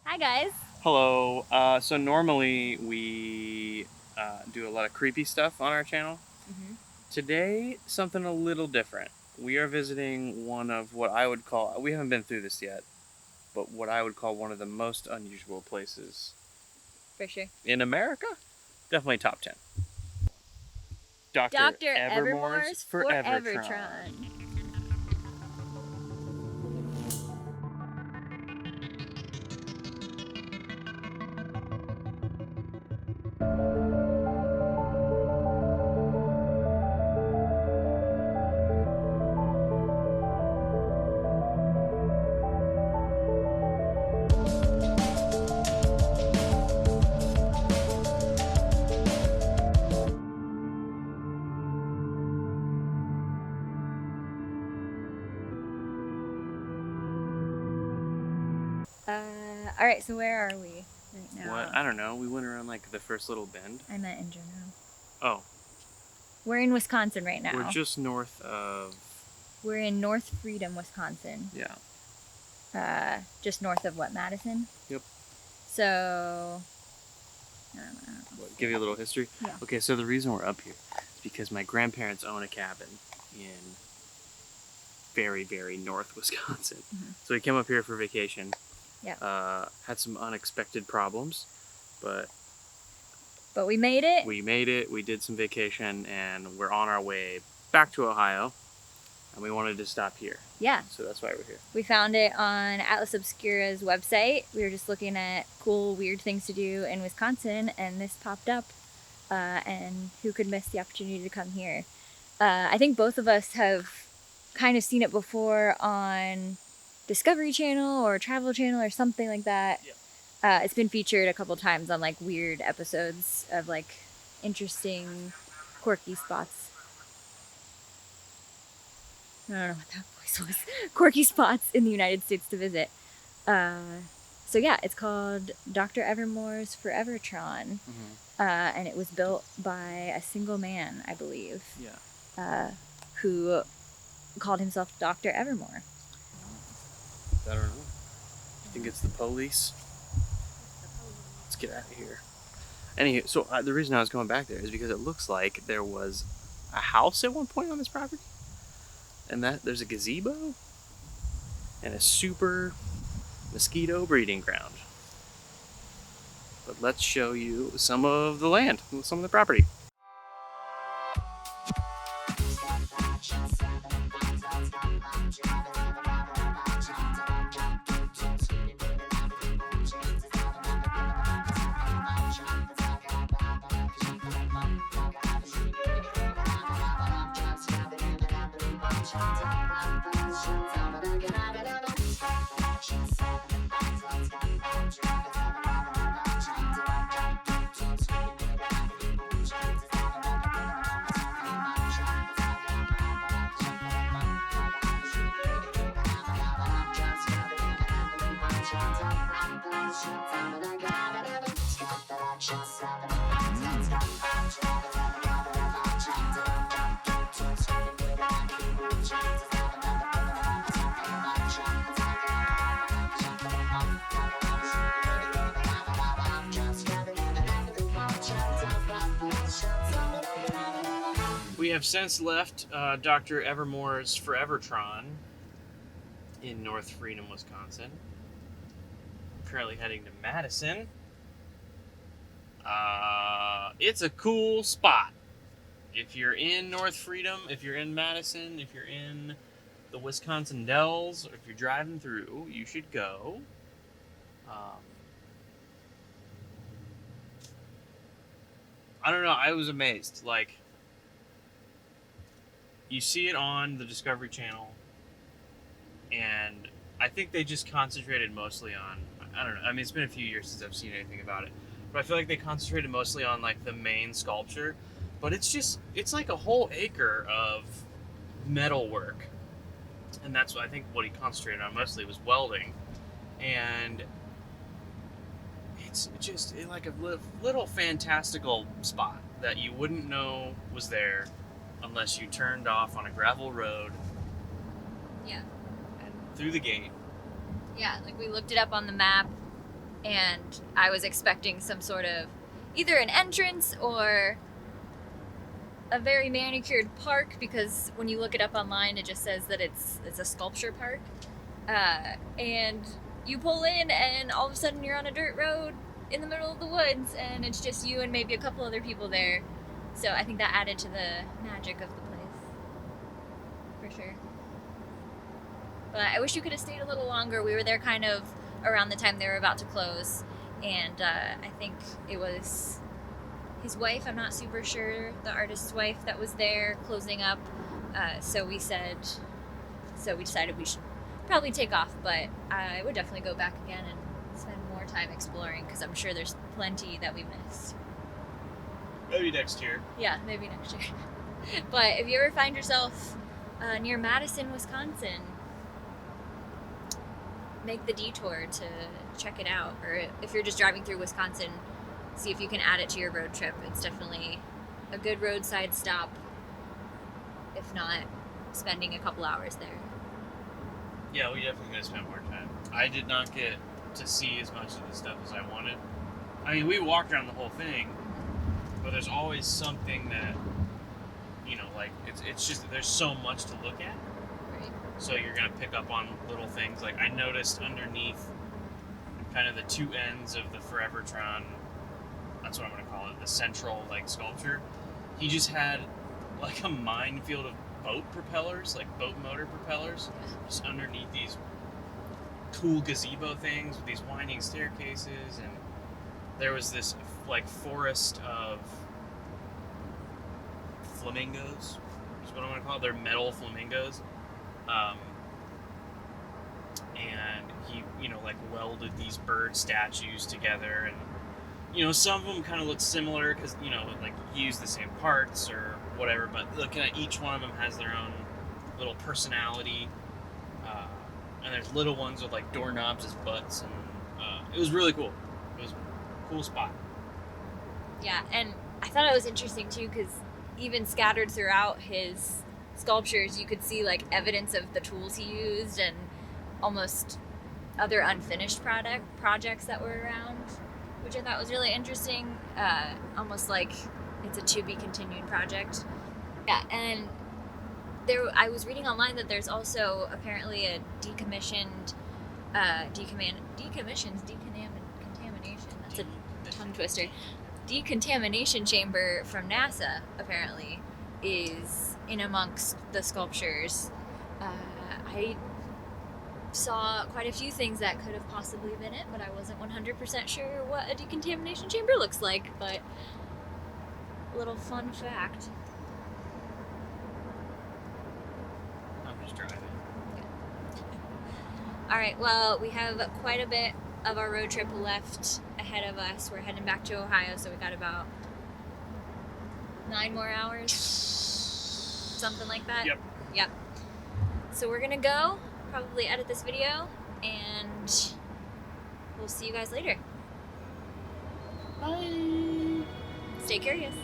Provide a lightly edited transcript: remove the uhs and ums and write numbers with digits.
Hi guys. Hello. So normally we do a lot of creepy stuff on our channel. Mm-hmm. Today, something a little different. We are visiting one of what I would call, we haven't been through this yet, but what I would call one of the most unusual places For sure. in America. Definitely top 10. Dr. Dr. Evermor's Evermor's Forevertron. Forevertron. Alright, so where are we right now? What? I don't know. We went around like the first little bend. I meant in general. Oh. We're in Wisconsin right now. We're just north of... We're in North Freedom, Wisconsin. Yeah. Just north of what, Madison? Yep. So... I don't know. Give you a little history? Yeah. Okay, so the reason we're up here is because my grandparents own a cabin in very, very north Wisconsin. Mm-hmm. So we came up here for vacation. Yeah. Had some unexpected problems, but we made it. we made it. We did some vacation, and we're on our way back to Ohio, and we wanted to stop here. Yeah. So that's why we're here. We found it on Atlas Obscura's website. We were just looking at cool, weird things to do in Wisconsin, and this popped up. And who could miss the opportunity to come here? I think both of us have kind of seen it before on Discovery Channel or Travel Channel or something like that. Yeah. It's been featured a couple times on like weird episodes of like interesting, quirky spots. I don't know what that voice was. Quirky spots in the United States to visit. So yeah, it's called Dr. Evermor's Forevertron. Mm-hmm. And it was built by a single man, I believe. Yeah. Who called himself Dr. Evermor. I don't know. I think it's the police. Let's get out of here. Anywho, so the reason I was going back there is because it looks like there was a house at one point on this property, and that there's a gazebo and a super mosquito breeding ground. But let's show you some of the land, some of the property. We have since left Dr. Evermor's Forevertron in North Freedom, Wisconsin. Currently heading to Madison. It's a cool spot. If you're in North Freedom, if you're in Madison, if you're in the Wisconsin Dells, or if you're driving through, you should go. I don't know, I was amazed. Like, you see it on the Discovery Channel, and I think they just concentrated mostly on, I don't know, I mean, it's been a few years since I've seen anything about it, but I feel like they concentrated mostly on, like, the main sculpture, but it's like a whole acre of metal work, and that's what I think what he concentrated on mostly was welding, and it's just like a little fantastical spot that you wouldn't know was there unless you turned off on a gravel road. Yeah. And through the gate. Yeah, like we looked it up on the map and I was expecting some sort of either an entrance or a very manicured park, because when you look it up online, it just says that it's a sculpture park. And you pull in, and all of a sudden you're on a dirt road in the middle of the woods, and it's just you and maybe a couple other people there. So I think that added to the magic of the place, for sure. But I wish you could have stayed a little longer. We were there kind of around the time they were about to close, and I think it was his wife, I'm not super sure, the artist's wife that was there closing up. So we decided we should probably take off, but I would definitely go back again and spend more time exploring, because I'm sure there's plenty that we missed. Maybe next year. Yeah, maybe next year. But if you ever find yourself near Madison, Wisconsin, make the detour to check it out. Or if you're just driving through Wisconsin, see if you can add it to your road trip. It's definitely a good roadside stop, if not spending a couple hours there. Yeah, we definitely gonna spend more time. I did not get to see as much of the stuff as I wanted. I mean, we walked around the whole thing, but there's always something that, you know, like, it's just, there's so much to look at. Right. So you're gonna pick up on little things. Like, I noticed underneath kind of the two ends of the Forevertron, that's what I'm gonna call it, the central, like, sculpture, he just had like a minefield of boat propellers, like boat motor propellers, just underneath these cool gazebo things with these winding staircases. And there was this like forest of flamingos, is what I'm gonna call it. They're metal flamingos. And he, you know, like welded these bird statues together, and you know, some of them kind of look similar because, you know, like he used the same parts or whatever, but looking at each one of them has their own little personality. And there's little ones with like doorknobs as butts, and it was really cool. It was a cool spot. Yeah, and I thought it was interesting too, because even scattered throughout his sculptures, you could see like evidence of the tools he used and almost other unfinished projects that were around, which I thought was really interesting. Almost like it's a to be continued project. Yeah, and I was reading online that there's also apparently a contamination. That's a tongue twister. Decontamination chamber from NASA apparently is in amongst the sculptures. I saw quite a few things that could have possibly been it, but I wasn't 100% sure what a decontamination chamber looks like. But a little fun fact. I'm just driving. All right, well, we have quite a bit of our road trip left ahead of us. We're heading back to Ohio, so we got about 9 more hours, something like that. Yep. So we're gonna go, probably edit this video, and we'll see you guys later. Bye. Stay curious.